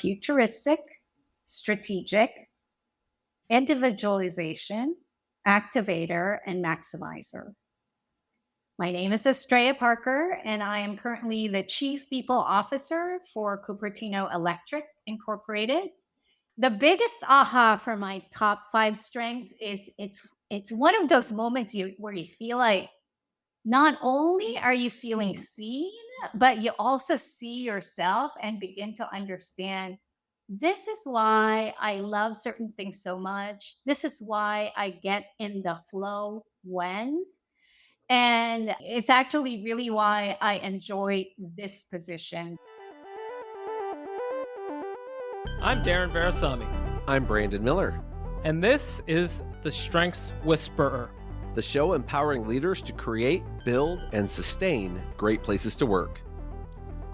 futuristic, strategic, individualization, activator, and maximizer. My name is Estrella Parker, and I am currently the Chief People Officer for Cupertino Electric Incorporated. The biggest aha for my top five strengths is it's one of those moments where you feel like not only are you feeling seen, but you also see yourself and begin to understand this is why I love certain things so much. This is why I get in the flow when. And it's actually really why I enjoy this position. I'm Darren Verasami, I'm Brandon Miller, and this is the Strengths Whisperer. the show empowering leaders to create, build, and sustain great places to work.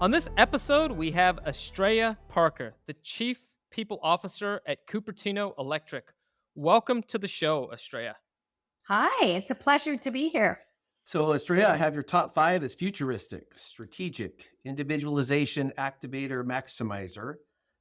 On this episode, we have Estrella Parker, the Chief People Officer at Cupertino Electric. Welcome to the show, Estrella. Hi, it's a pleasure to be here. So, Estrella, I have your top five as futuristic, strategic, individualization, activator, maximizer.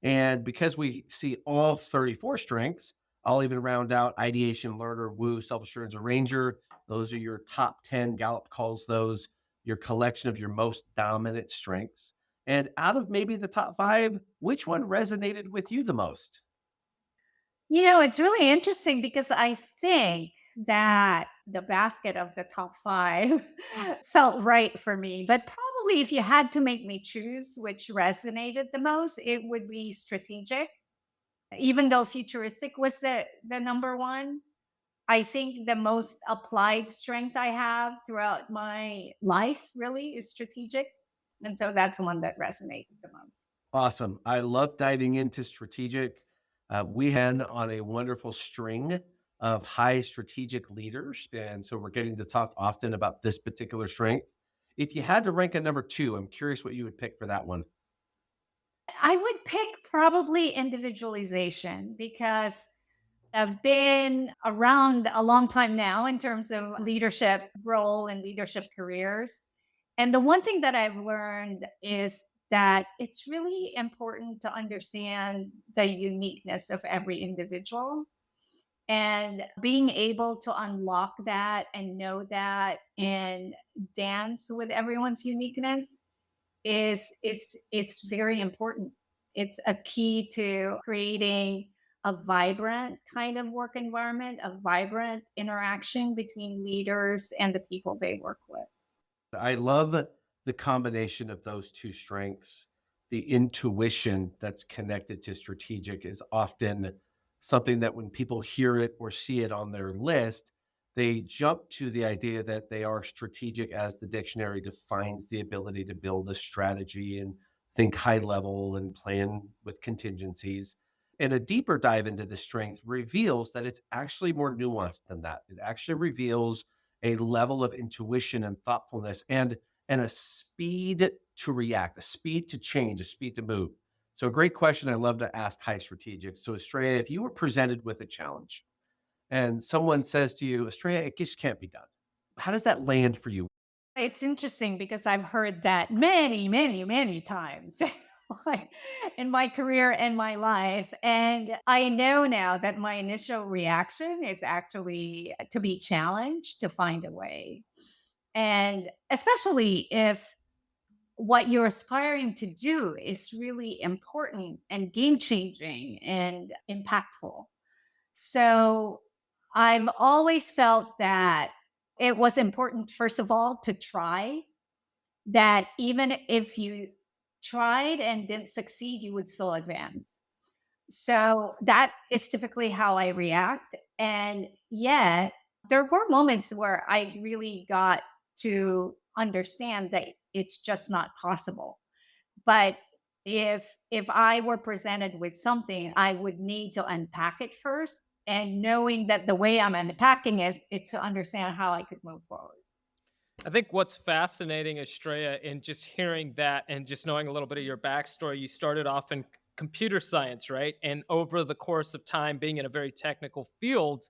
And because we see all 34 strengths, I'll even round out ideation, learner, woo, self-assurance, arranger. Those are your top 10. Gallup calls those your collection of your most dominant strengths. And out of maybe the top five, which one resonated with you the most? It's really interesting because I think that the basket of the top five felt right for me. But probably if you had to make me choose which resonated the most, it would be strategic. Even though futuristic was the number one, I think the most applied strength I have throughout my life really is strategic. And so that's the one that resonated the most. Awesome. I love diving into strategic. We had on a wonderful string of high strategic leaders. And so we're getting to talk often about this particular strength. If you had to rank a number two, I'm curious what you would pick for that one. I would pick probably individualization because I've been around a long time now in terms of leadership role and leadership careers. And the one thing that I've learned is that it's really important to understand the uniqueness of every individual and being able to unlock that and know that and dance with everyone's uniqueness is very important. It's a key to creating a vibrant kind of work environment, a vibrant interaction between leaders and the people they work with. I love the combination of those two strengths. The intuition that's connected to strategic is often something that when people hear it or see it on their list, they jump to the idea that they are strategic as the dictionary defines the ability to build a strategy and think high level and plan with contingencies. And a deeper dive into the strength reveals that it's actually more nuanced than that. It actually reveals a level of intuition and thoughtfulness and a speed to react, a speed to change, a speed to move. So a great question I love to ask high strategics. So Estrella, if you were presented with a challenge and someone says to you, Estrella, it just can't be done. How does that land for you? It's interesting because I've heard that many, many, many times like, in my career and my life. And I know now that my initial reaction is actually to be challenged to find a way. And especially if what you're aspiring to do is really important and game changing and impactful. So I've always felt that it was important, first of all, to try, that even if you tried and didn't succeed, you would still advance. So that is typically how I react. And yet, there were moments where I really got to understand that it's just not possible. But if I were presented with something, I would need to unpack it first. And knowing that the way I'm unpacking is to understand how I could move forward. I think what's fascinating, Estrella, in just hearing that and just knowing a little bit of your backstory, you started off in computer science, right? And over the course of time, being in a very technical field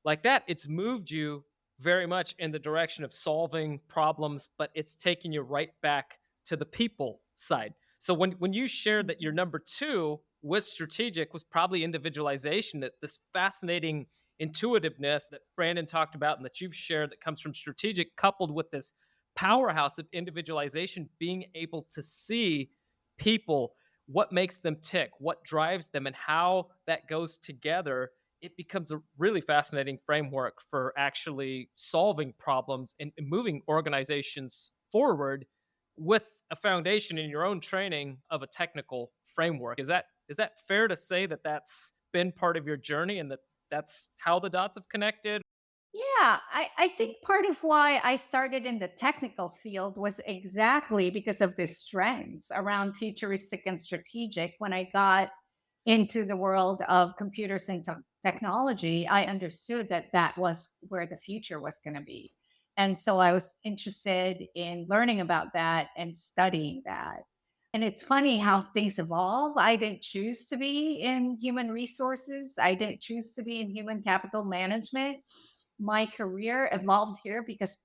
like that, it's moved you very much in the direction of solving problems, but it's taking you right back to the people side. So when you shared that you're number two, with strategic was probably individualization, that this fascinating intuitiveness that Brandon talked about and that you've shared that comes from strategic, coupled with this powerhouse of individualization, being able to see people, what makes them tick, what drives them, and how that goes together. It becomes a really fascinating framework for actually solving problems and moving organizations forward with a foundation in your own training of a technical framework. Is that fair to say that that's been part of your journey and that that's how the dots have connected? Yeah, I think part of why I started in the technical field was exactly because of the strengths around futuristic and strategic. When I got into the world of computers and technology, I understood that that was where the future was going to be. And so I was interested in learning about that and studying that. And it's funny how things evolve. I didn't choose to be in human resources, I didn't choose to be in human capital management. My career evolved here because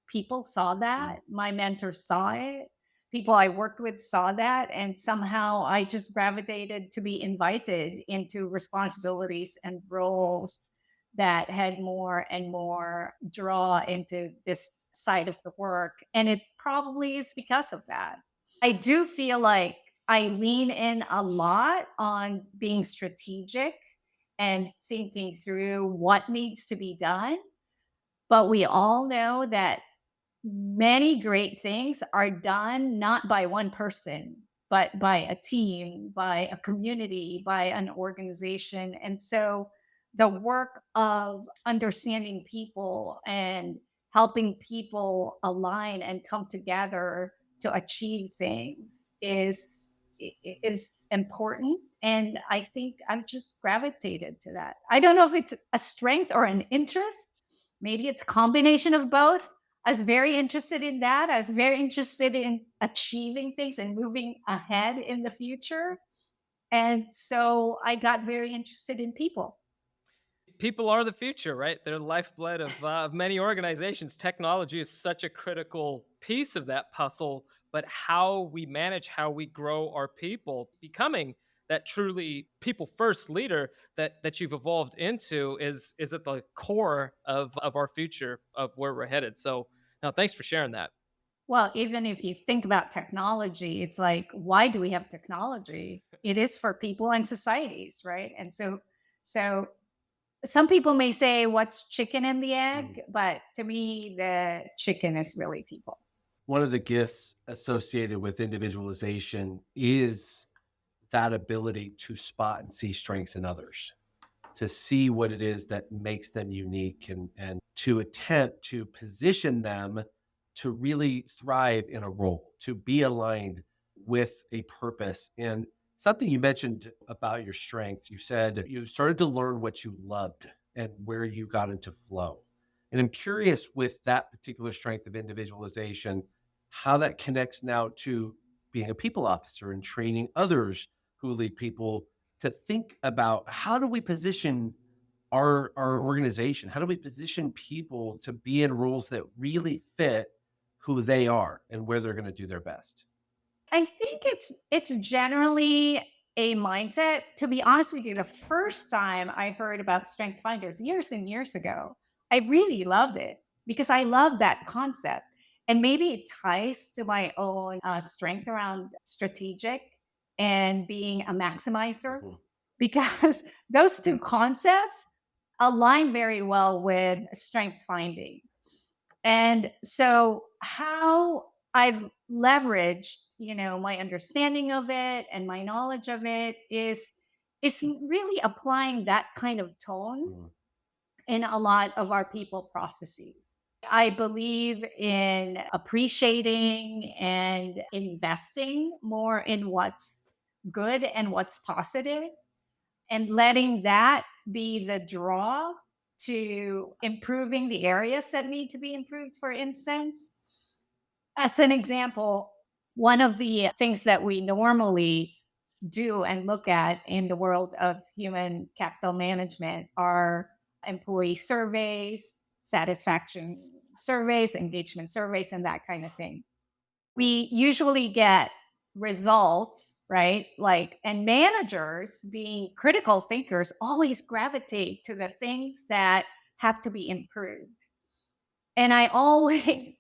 people saw Mm. that. My mentors saw it. People I worked with saw that. And somehow I just gravitated to be invited into responsibilities and roles that had more and more draw into this side of the work. And it probably is because of that. I do feel like I lean in a lot on being strategic and thinking through what needs to be done. But we all know that many great things are done not by one person, but by a team, by a community, by an organization. And so the work of understanding people and helping people align and come together to achieve things is important. And I think I've just gravitated to that. I don't know if it's a strength or an interest. Maybe it's a combination of both. I was very interested in that. I was very interested in achieving things and moving ahead in the future. And so I got very interested in people. People are the future, right? They're the lifeblood of many organizations. Technology is such a critical piece of that puzzle, but how we manage, how we grow our people, becoming that truly people first leader that you've evolved into is at the core of our future, of where we're headed. So, no, thanks for sharing that. Well, even if you think about technology, it's like, why do we have technology? It is for people and societies, right? And so some people may say, what's chicken and the Mm. egg? But to me, the chicken is really people. One of the gifts associated with individualization is that ability to spot and see strengths in others, to see what it is that makes them unique, and to attempt to position them to really thrive in a role, to be aligned with a purpose. And something you mentioned about your strengths, you said you started to learn what you loved and where you got into flow. And I'm curious, with that particular strength of individualization, how that connects now to being a people officer and training others who lead people to think about, how do we position our organization? How do we position people to be in roles that really fit who they are and where they're going to do their best? I think it's generally a mindset. To be honest with you, the first time I heard about strength finders years and years ago, I really loved it because I love that concept. And maybe it ties to my own strength around strategic and being a maximizer, Mhm. because those two concepts align very well with strength finding. And so how I've leveraged, my understanding of it and my knowledge of it is really applying that kind of tone Mm. in a lot of our people processes. I believe in appreciating and investing more in what's good and what's positive, and letting that be the draw to improving the areas that need to be improved. For instance, as an example, one of the things that we normally do and look at in the world of human capital management are employee surveys, satisfaction surveys, engagement surveys, and that kind of thing. We usually get results right? Like, and managers, being critical thinkers, always gravitate to the things that have to be improved. And I always,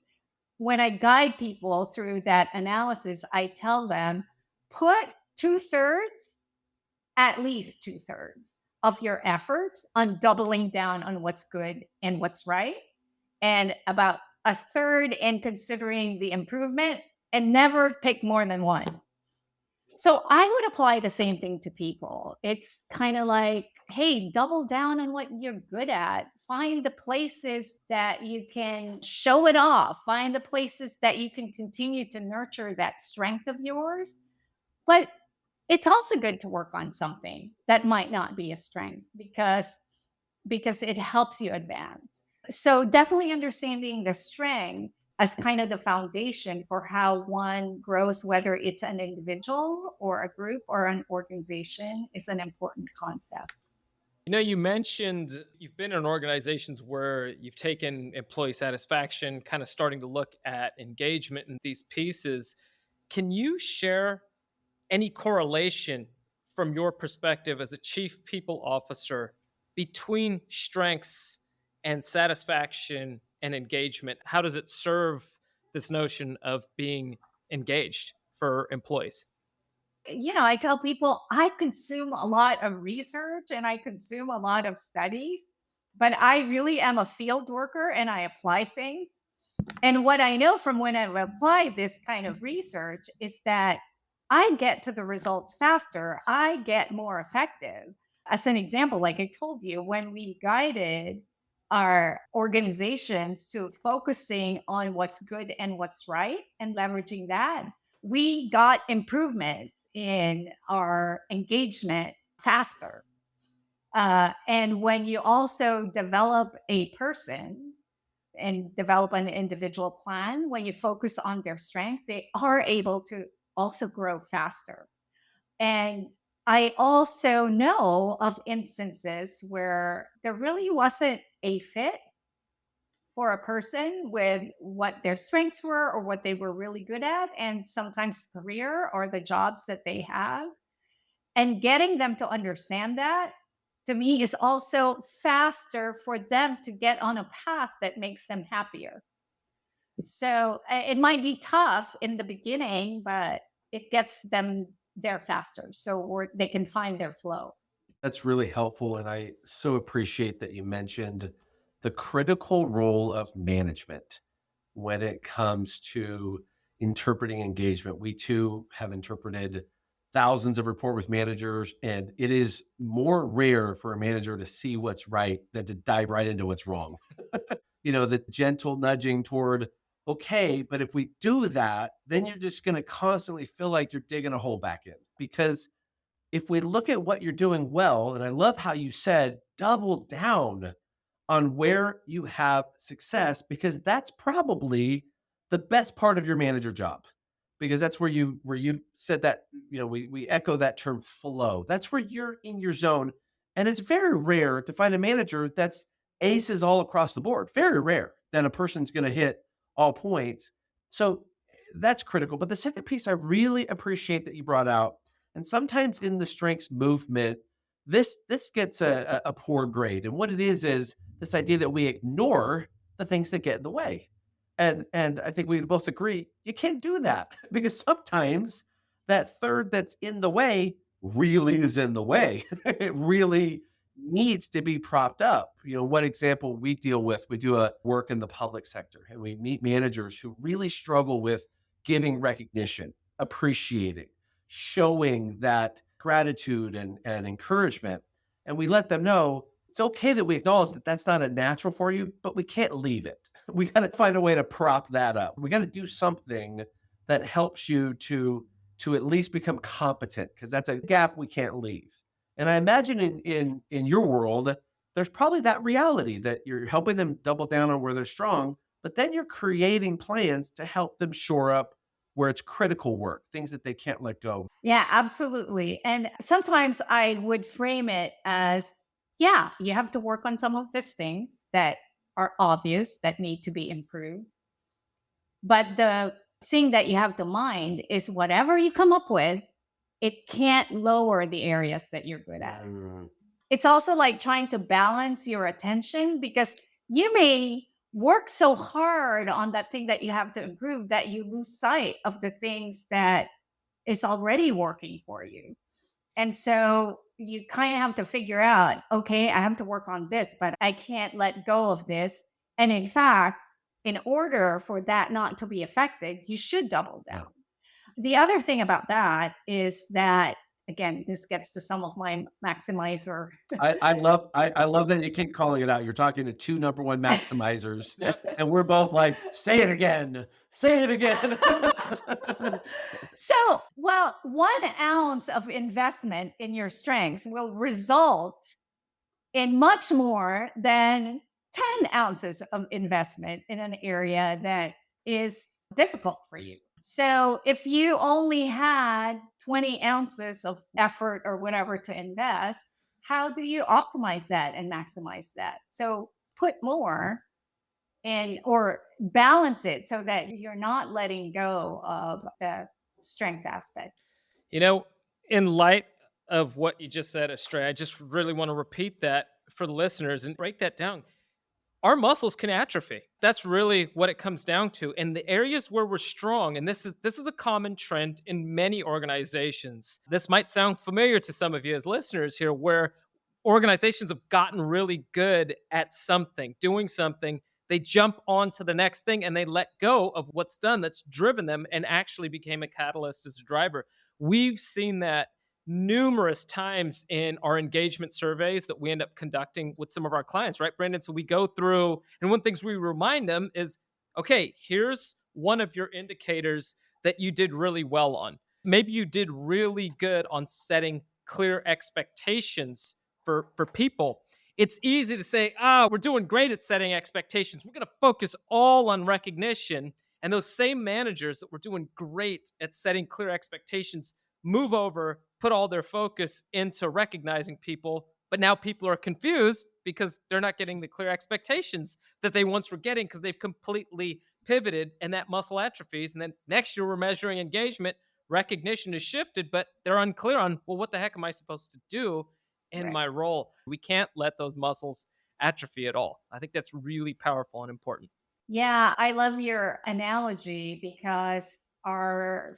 when I guide people through that analysis, I tell them put two-thirds, at least two-thirds of your efforts on doubling down on what's good and what's right, and about a third in considering the improvement, and never pick more than one. So I would apply the same thing to people. It's kind of like, hey, double down on what you're good at. Find the places that you can show it off. Find the places that you can continue to nurture that strength of yours. But it's also good to work on something that might not be a strength, because it helps you advance. So definitely understanding the strength as kind of the foundation for how one grows, whether it's an individual or a group or an organization, is an important concept. You mentioned you've been in organizations where you've taken employee satisfaction, kind of starting to look at engagement in these pieces. Can you share any correlation from your perspective as a chief people officer between strengths and satisfaction and engagement? How does it serve this notion of being engaged for employees? I tell people I consume a lot of research and I consume a lot of studies, but I really am a field worker and I apply things. And what I know from when I apply this kind of research is that I get to the results faster, I get more effective. As an example, like I told you, when we guided our organizations to focusing on what's good and what's right and leveraging that, we got improvements in our engagement faster. And when you also develop a person and develop an individual plan, when you focus on their strength, they are able to also grow faster. And I also know of instances where there really wasn't a fit for a person with what their strengths were or what they were really good at, and sometimes career or the jobs that they have. And getting them to understand that, to me, is also faster for them to get on a path that makes them happier. So it might be tough in the beginning, but it gets them there faster. So they can find their flow. That's really helpful. And I so appreciate that you mentioned the critical role of management when it comes to interpreting engagement. We too have interpreted thousands of report with managers, and it is more rare for a manager to see what's right than to dive right into what's wrong. The gentle nudging toward, okay, but if we do that, then you're just going to constantly feel like you're digging a hole back in. Because if we look at what you're doing well, and I love how you said double down on where you have success, because that's probably the best part of your manager job, because that's where you said that, we echo that term flow. That's where you're in your zone. And it's very rare to find a manager that's aces all across the board. Very rare that a person's going to hit all points. So that's critical. But the second piece I really appreciate that you brought out, and sometimes in the strengths movement, this gets a poor grade. And what it is this idea that we ignore the things that get in the way. And I think we both agree you can't do that because sometimes that third that's in the way really is in the way. It really needs to be propped up. What example we deal with, we do a work in the public sector and we meet managers who really struggle with giving recognition, appreciating, showing that gratitude and encouragement. And we let them know it's okay that we acknowledge that that's not a natural for you, but we can't leave it. We got to find a way to prop that up. We got to do something that helps you to at least become competent, because that's a gap we can't leave. And I imagine in your world, there's probably that reality that you're helping them double down on where they're strong, but then you're creating plans to help them shore up where it's critical work, things that they can't let go. Yeah, absolutely. And sometimes I would frame it as, yeah, you have to work on some of these things that are obvious that need to be improved. But the thing that you have to mind is whatever you come up with, it can't lower the areas that you're good at. Mm, It's also like trying to balance your attention because you may work so hard on that thing that you have to improve that you lose sight of the things that is already working for you. And so you kind of have to figure out, okay, I have to work on this, but I can't let go of this. And in fact, in order for that not to be affected, you should double yeah. down. The other thing about that is that, again, this gets to some of my maximizer. I love that you keep calling it out. You're talking to two number one maximizers, Yep. and we're both like, say it again, say it again. So, well, 1 ounce of investment in your strength will result in much more than 10 ounces of investment in an area that is difficult for you. So, if you only had 20 ounces of effort or whatever to invest, how do you optimize that and maximize that? So, put more and or balance it so that you're not letting go of the strength aspect. You know, in light of what you just said, Astray, I just really want to repeat that for the listeners and break that down. Our muscles can atrophy. That's really what it comes down to. And the areas where we're strong, and this is a common trend in many organizations. This might sound familiar to some of you as listeners here, where organizations have gotten really good at something, doing something. They jump on to the next thing and they let go of what's done that's driven them and actually became a catalyst as a driver. We've seen that numerous times in our engagement surveys that we end up conducting with some of our clients, right, Brandon? So we go through, and one things we remind them is, okay, here's one of your indicators that you did really well on. Maybe you did really good on setting clear expectations for people. It's easy to say, we're doing great at setting expectations. We're going to focus all on recognition. And those same managers that were doing great at setting clear expectations move over, put all their focus into recognizing people. But now people are confused because they're not getting the clear expectations that they once were getting because they've completely pivoted and that muscle atrophies. And then next year we're measuring engagement. Recognition is shifted, but they're unclear on, well, what the heck am I supposed to do in Right. my role? We can't let those muscles atrophy at all. I think that's really powerful and important. Yeah, I love your analogy because our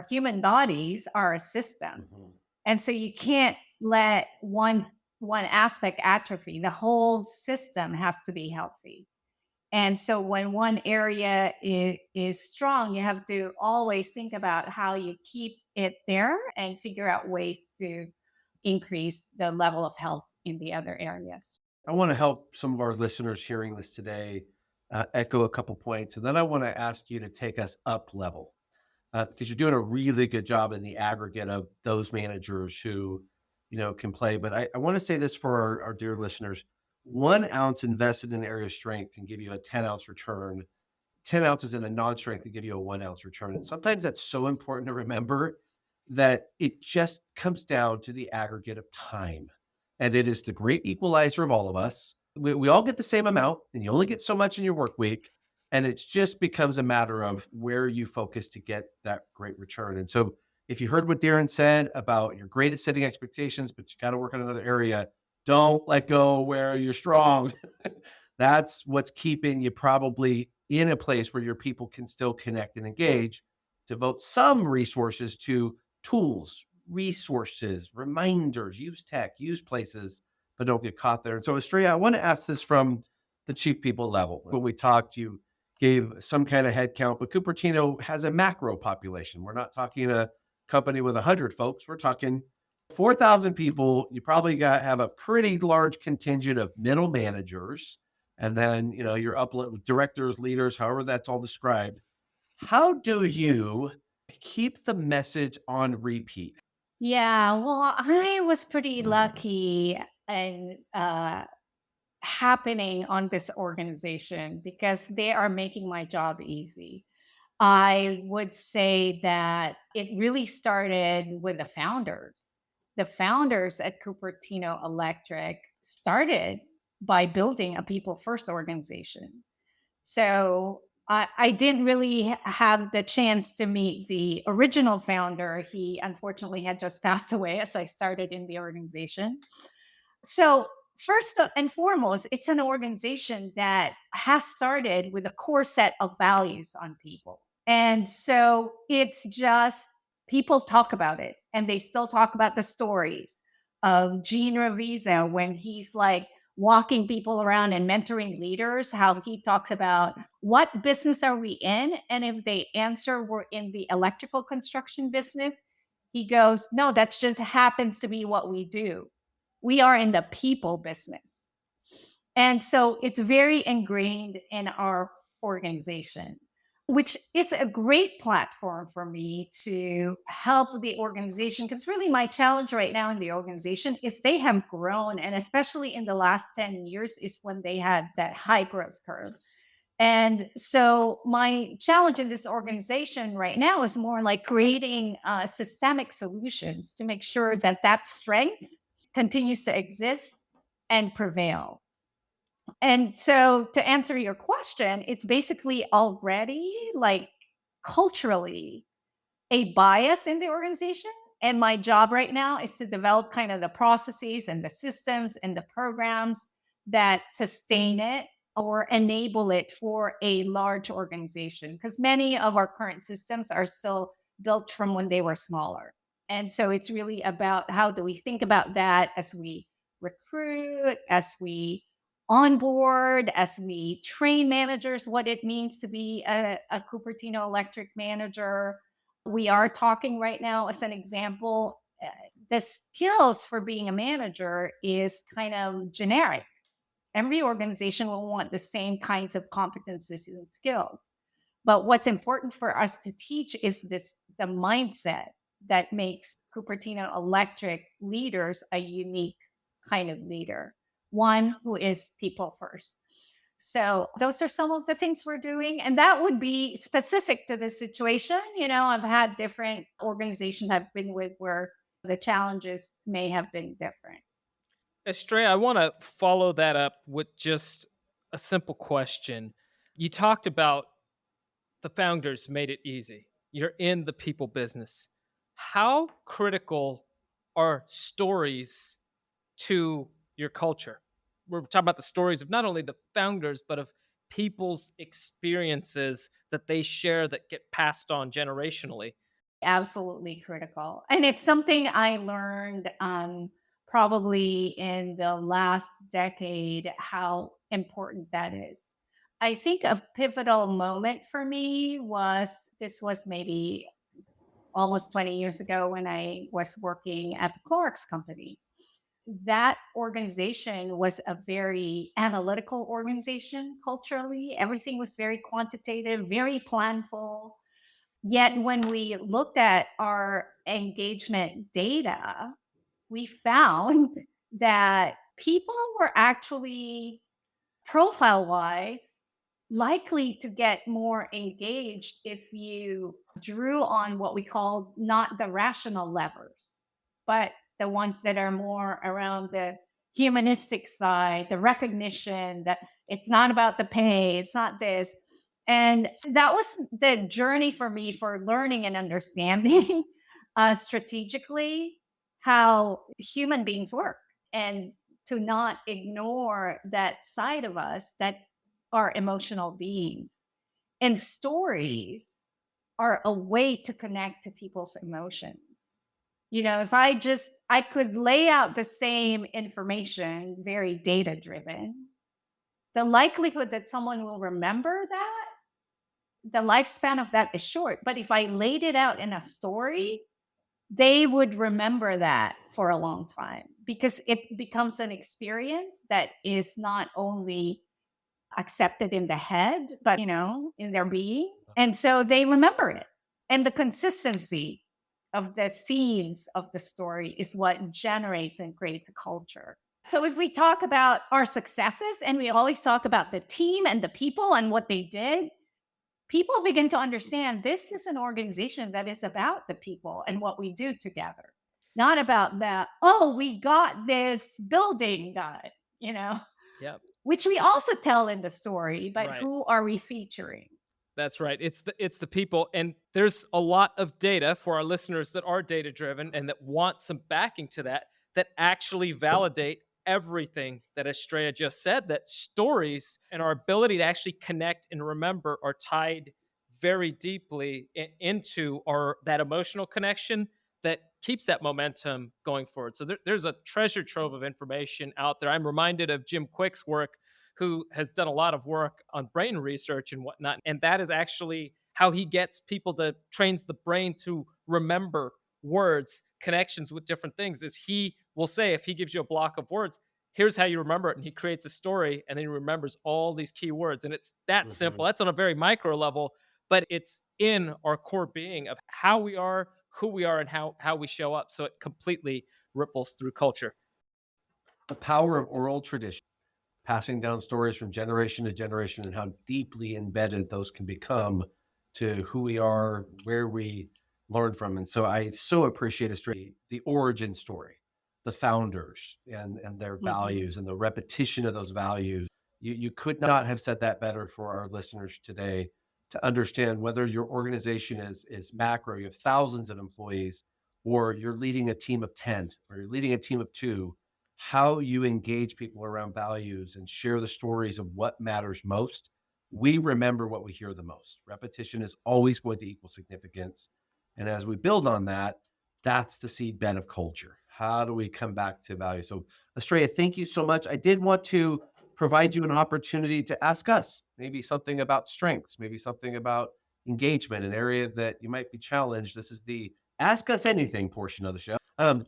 human bodies are a system. Mhm. And so you can't let one aspect atrophy. The whole system has to be healthy. And so when one area is strong, you have to always think about how you keep it there and figure out ways to increase the level of health in the other areas. I want to help some of our listeners hearing this today echo a couple points, and then I want to ask you to take us up level because you're doing a really good job in the aggregate of those managers who, can play. But I want to say this for our dear listeners: 1 ounce invested in area of strength can give you a 10 ounce return. 10 ounces in a non-strength can give you a 1 ounce return. And sometimes that's so important to remember that it just comes down to the aggregate of time. And it is the great equalizer of all of us. We all get the same amount, and you only get so much in your work week. And it just becomes a matter of where you focus to get that great return. And so, if you heard what Darren said about you're great at setting expectations, but you got to work on another area, don't let go where you're strong. That's what's keeping you probably in a place where your people can still connect and engage. Devote some resources to tools, resources, reminders, use tech, use places, but don't get caught there. And so, Estrella, I want to ask this from the chief people level. When we talked, you gave some kind of head count, but Cupertino has a macro population. We're not talking a company with 100 folks. We're talking 4,000 people. You probably have a pretty large contingent of middle managers, and then your up directors, leaders, however that's all described. How do you keep the message on repeat? Yeah, well, I was pretty lucky and happening on this organization because they are making my job easy. I would say that it really started with the founders. The founders at Cupertino Electric started by building a people first organization. So I didn't really have the chance to meet the original founder. He unfortunately had just passed away as I started in the organization. So, first and foremost, it's an organization that has started with a core set of values on people. And so it's just people talk about it and they still talk about the stories of Gene Revisa when he's like walking people around and mentoring leaders, how he talks about what business are we in? And if they answer, we're in the electrical construction business, he goes, no, that just happens to be what we do. We are in the people business. And so it's very ingrained in our organization, which is a great platform for me to help the organization. Because really, my challenge right now in the organization, if they have grown, and especially in the last 10 years, is when they had that high growth curve. And so, my challenge in this organization right now is more like creating systemic solutions to make sure that that strength continues to exist and prevail. And so to answer your question, it's basically already like culturally a bias in the organization. And my job right now is to develop kind of the processes and the systems and the programs that sustain it or enable it for a large organization. Because many of our current systems are still built from when they were smaller. And so it's really about how do we think about that as we recruit, as we onboard, as we train managers, what it means to be a Cupertino Electric manager. We are talking right now, as an example, the skills for being a manager is kind of generic. Every organization will want the same kinds of competencies and skills. But what's important for us to teach is this the mindset that makes Cupertino Electric leaders a unique kind of leader, one who is people first. So those are some of the things we're doing. And that would be specific to this situation. You know, I've had different organizations I've been with where the challenges may have been different. Estrella, I want to follow that up with just a simple question. You talked about the founders made it easy. You're in the people business. How critical are stories to your culture? We're talking about the stories of not only the founders, but of people's experiences that they share that get passed on generationally. Absolutely critical. And it's something I learned probably in the last decade how important that is. I think a pivotal moment for me was this was maybe almost 20 years ago when I was working at the Clorox company. That organization was a very analytical organization culturally. Everything was very quantitative, very planful. Yet when we looked at our engagement data, we found that people were actually profile wise likely to get more engaged if you drew on what we call not the rational levers, but the ones that are more around the humanistic side, the recognition that it's not about the pay, it's not this. And that was the journey for me for learning and understanding strategically how human beings work and to not ignore that side of us that are emotional beings. And stories are a way to connect to people's emotions. You know, if I could lay out the same information, very data driven, the likelihood that someone will remember that, the lifespan of that is short. But if I laid it out in a story, they would remember that for a long time because it becomes an experience that is not only accepted in the head, but, in their being. And so they remember it. And the consistency of the themes of the story is what generates and creates a culture. So as we talk about our successes and we always talk about the team and the people and what they did, people begin to understand this is an organization that is about the people and what we do together, not about that, oh, we got this building done, you know, Yep. which we also tell in the story, but Right. who are we featuring? That's right. It's the people, and there's a lot of data for our listeners that are data driven and that want some backing to that, that actually validate everything that Estrella just said, that stories and our ability to actually connect and remember are tied very deeply into our that emotional connection that keeps that momentum going forward. So there's a treasure trove of information out there. I'm reminded of Jim Quick's work, who has done a lot of work on brain research and whatnot. And that is actually how he gets people to trains the brain to remember words, connections with different things. Is he will say, if he gives you a block of words, here's how you remember it. And he creates a story and then he remembers all these key words. And it's that simple. Mhm. That's on a very micro level, but it's in our core being of how we are, who we are, and how we show up. So it completely ripples through culture. The power of oral tradition, passing down stories from generation to generation, and how deeply embedded those can become to who we are, where we learn from. And so I so appreciate the origin story, the founders and their Mhm. values and the repetition of those values. You could not have said that better for our listeners today to understand whether your organization is macro, you have thousands of employees, or you're leading a team of 10, or you're leading a team of two. How you engage people around values and share the stories of what matters most. We remember what we hear the most. Repetition is always going to equal significance. And as we build on that, that's the seedbed of culture. How do we come back to value? So, Estrella, thank you so much. I did want to provide you an opportunity to ask us maybe something about strengths, maybe something about engagement, an area that you might be challenged. This is the Ask Us Anything portion of the show.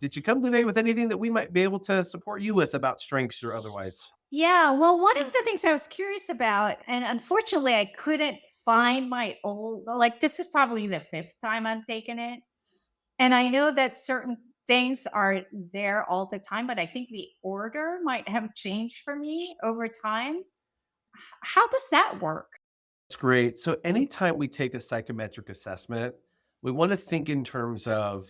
Did you come today with anything that we might be able to support you with about strengths or otherwise? Yeah, well, one of the things I was curious about, and unfortunately I couldn't find my old, like, this is probably the fifth time I'm taking it. And I know that certain things are there all the time, but I think the order might have changed for me over time. How does that work? That's great. So anytime we take a psychometric assessment, we want to think in terms of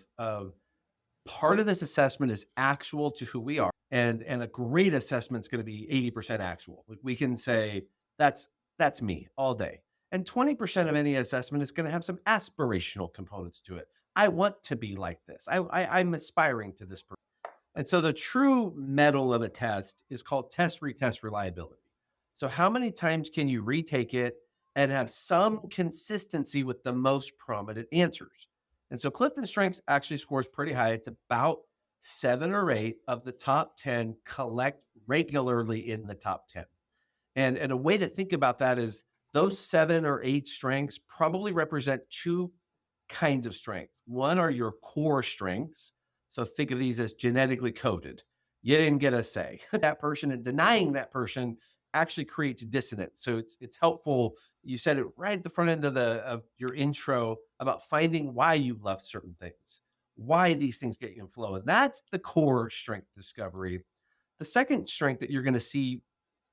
part of this assessment is actual to who we are. And a great assessment is going to be 80% actual. Like we can say that's that's me all day. And 20% of any assessment is going to have some aspirational components to it. I want to be like this. I'm aspiring to this. And so the true metal of a test is called test retest reliability. So how many times can you retake it and have some consistency with the most prominent answers? And so Clifton Strengths actually scores pretty high. It's about 7 or 8 of the top 10 collect regularly in the top 10. And a way to think about that is those 7 or 8 strengths probably represent two kinds of strengths. One are your core strengths. So think of these as genetically coded. You didn't get a say. That person, and denying that person actually creates dissonance. So it's helpful. You said it right at the front end of your intro about finding why you love certain things, why these things get you in flow. And that's the core strength discovery. The second strength that you're going to see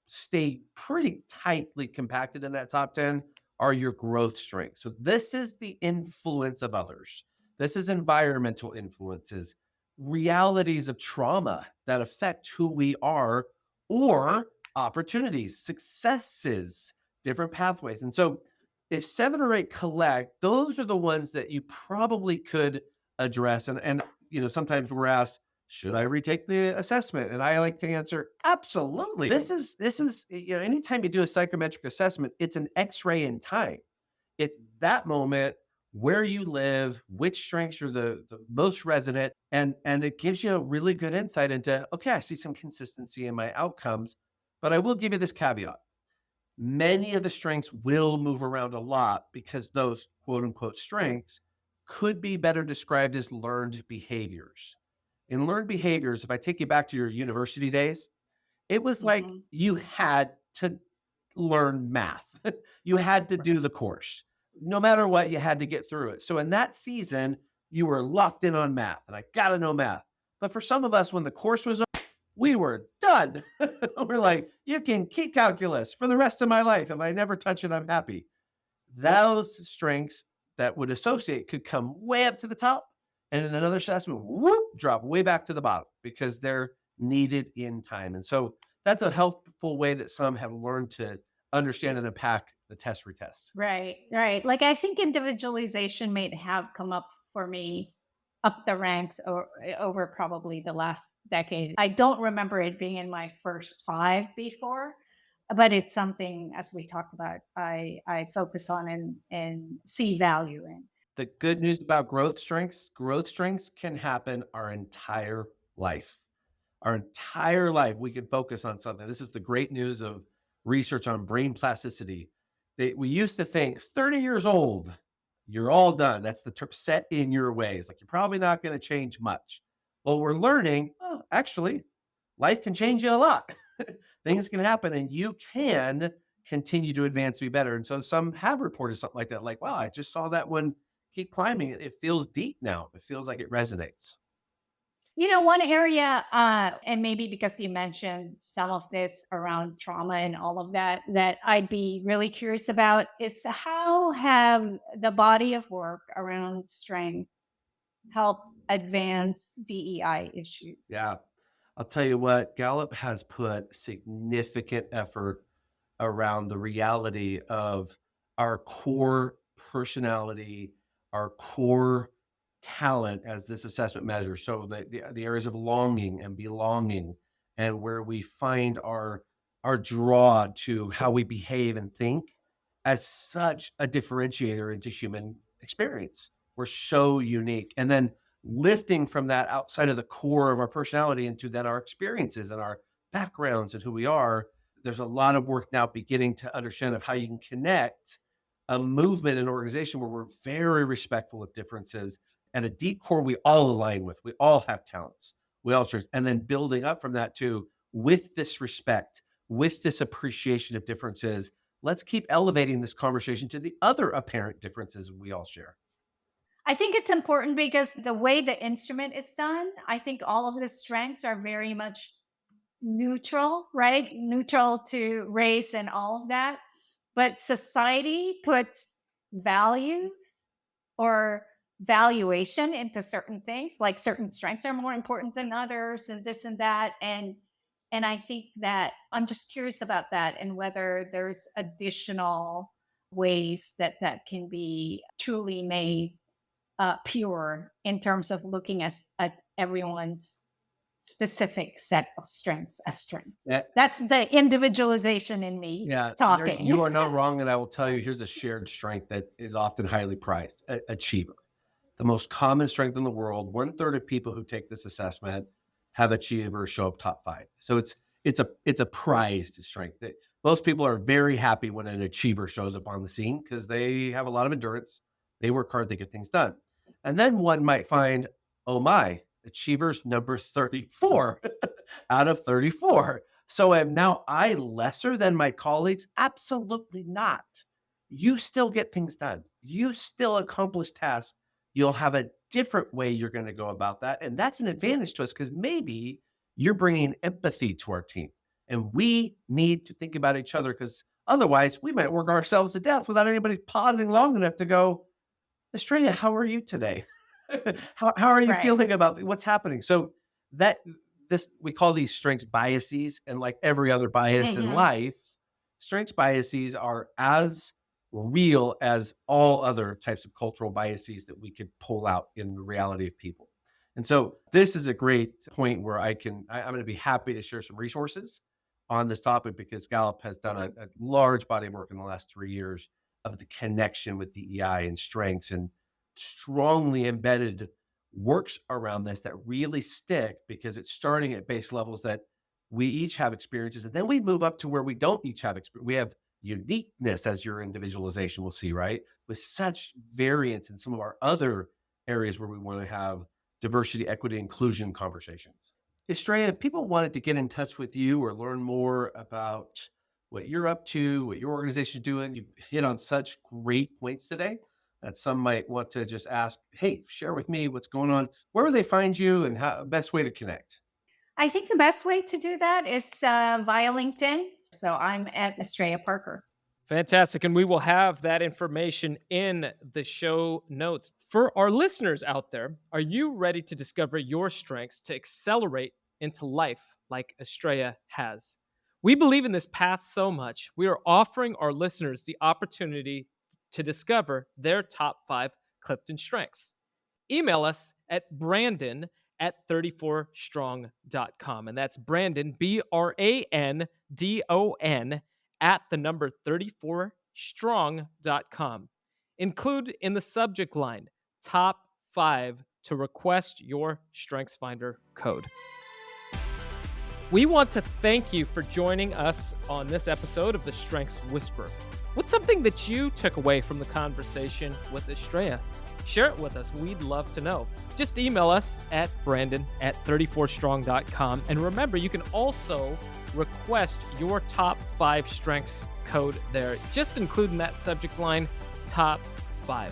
stay pretty tightly compacted in that top 10 are your growth strengths. So this is the influence of others. This is environmental influences, realities of trauma that affect who we are, or opportunities, successes, different pathways. And so if 7 or 8 collect, those are the ones that you probably could address. And sometimes we're asked, should I retake the assessment? And I like to answer, absolutely. This is anytime you do a psychometric assessment, it's an X-ray in time. It's that moment where you live, which strengths are the most resonant, and it gives you a really good insight into, okay, I see some consistency in my outcomes. But I will give you this caveat. Many of the strengths will move around a lot because those quote unquote strengths could be better described as learned behaviors. In learned behaviors, if I take you back to your university days, it was like Mhm. you had to learn math. You had to do the course. No matter what, you had to get through it. So in that season, you were locked in on math, and I got to know math. But for some of us, when the course was over, we were done. We're like, you can keep calculus for the rest of my life. If I never touch it, I'm happy. Those strengths that would associate could come way up to the top, and in another assessment, whoop, drop way back to the bottom because they're needed in time. And so that's a helpful way that some have learned to understand and unpack the test retest. Right, right. Like I think individualization may have come up for me up the ranks over probably the last decade. I don't remember it being in my first five before, but it's something, as we talked about, I focus on and see value in. The good news about growth strengths can happen our entire life. Our entire life, we can focus on something. This is the great news of research on brain plasticity. We used to think 30 years old, you're all done. That's the term, set in your ways. Like you're probably not going to change much. Well, we're learning, oh, actually, life can change you a lot. Things can happen and you can continue to advance, be better. And so some have reported something like that, like, wow, I just saw that one keep climbing. It feels deep now. It feels like it resonates. One area, and maybe because you mentioned some of this around trauma and all of that, that I'd be really curious about is how have the body of work around strength helped advance DEI issues? Yeah. I'll tell you what, Gallup has put significant effort around the reality of our core personality, our core talent as this assessment measures. So the areas of longing and belonging and where we find our draw to how we behave and think as such a differentiator into human experience. We're so unique. And then lifting from that outside of the core of our personality into then our experiences and our backgrounds and who we are. There's a lot of work now beginning to understand of how you can connect a movement and organization where we're very respectful of differences and a deep core we all align with. We all have talents. We all share, and then building up from that too, with this respect, with this appreciation of differences. Let's keep elevating this conversation to the other apparent differences we all share. I think it's important because the way the instrument is done, I think all of the strengths are very much neutral, right? Neutral to race and all of that. But society puts values or valuation into certain things, like certain strengths are more important than others and this and that. And I think that I'm just curious about that and whether there's additional ways that that can be truly made pure in terms of looking at everyone's specific set of strengths as strengths. Yeah, That's the individualization in me yeah, talking. you are not wrong, and I will tell you, here's a shared strength that is often highly prized: achiever. The most common strength in the world. 1/3 of people who take this assessment have achievers show up top five. So it's a prized strength. That most people are very happy when an achiever shows up on the scene because they have a lot of endurance. They work hard to get things done. And then one might find, oh my, achievers number 34 out of 34. So am now I lesser than my colleagues? Absolutely not. You still get things done. You still accomplish tasks. You'll have a different way you're going to go about that. And that's an advantage to us because maybe you're bringing empathy to our team. And we need to think about each other because otherwise we might work ourselves to death without anybody pausing long enough to go, Estrella, how are you today? How are you Right. feeling about what's happening? So that this we call these strengths biases, and like every other bias in Hmm. life, strengths biases are as real as all other types of cultural biases that we could pull out in the reality of people. And so this is a great point where I'm going to be happy to share some resources on this topic because Gallup has done a large body of work in the last 3 years of the connection with DEI and strengths and strongly embedded works around this that really stick because it's starting at base levels that we each have experiences and then we move up to where we don't each have experience. We have uniqueness as your individualization will see, right? With such variance in some of our other areas where we want to have diversity, equity, inclusion conversations. Estrella, if people wanted to get in touch with you or learn more about what you're up to, what your organization is doing, you've hit on such great points today that some might want to just ask, hey, share with me what's going on. Where will they find you and how best way to connect? I think the best way to do that is via LinkedIn. So I'm at Estrella Parker. Fantastic. And we will have that information in the show notes. For our listeners out there, are you ready to discover your strengths to accelerate into life like Estrella has? We believe in this path so much, we are offering our listeners the opportunity to discover their top 5 Clifton strengths. Email us at Brandon at 34strong.com. And that's Brandon, Brandon, at the number 34strong.com. Include in the subject line top 5 to request your StrengthsFinder code. We want to thank you for joining us on this episode of the Strengths Whisper. What's something that you took away from the conversation with Estrella? Share it with us. We'd love to know. Just email us at Brandon at 34strong.com. And remember, you can also request your top 5 strengths code there. Just include in that subject line, top 5.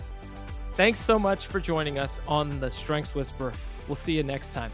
Thanks so much for joining us on the Strengths Whisper. We'll see you next time.